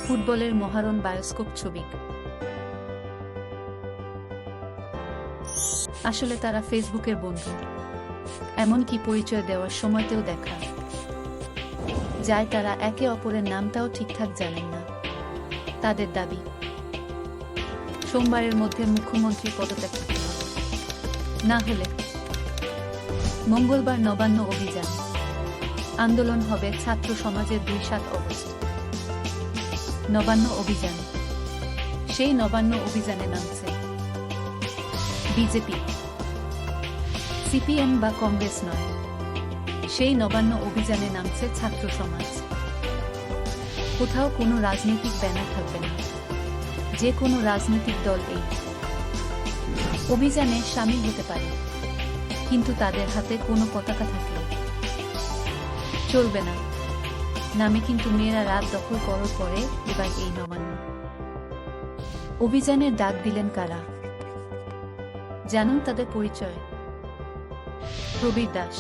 ফুটবলের মহারণ বায়োস্কোপ ছবি। আসলে তারা ফেসবুকের বন্ধু, এমনকি পরিচয় দেওয়ার সময়তেও দেখা যায় তারা একে অপরের নামটাও ঠিকঠাক জানেন না। তাদের দাবি, সোমবারের মধ্যে মুখ্যমন্ত্রী পদত্যাগ করতে হবে, না হলে মঙ্গলবার নবান্ন অভিযান আন্দোলন হবে। ছাত্র সমাজের ২-৭ অগস্ট নবান্ন অভিযান। সেই নবান্ন অভিযানে নামছে বিজেপি, সিপিএম বা কংগ্রেস নয়। সেই নবান্ন অভিযানে নামছে ছাত্র সমাজ। কোথাও কোনো রাজনৈতিক ব্যানার থাকবে না। যে কোনো রাজনৈতিক দল এই অভিযানে শামিল হতে পারে, কিন্তু তাদের হাতে কোনো পতাকা থাকলে চলবে না। নামে কিন্তু মেয়েরা রাত দখল করার পরে এবার এই নবান্ন অভিযানের ডাক দিলেন কারা? জানুন তাদের পরিচয়। প্রবীর দাস।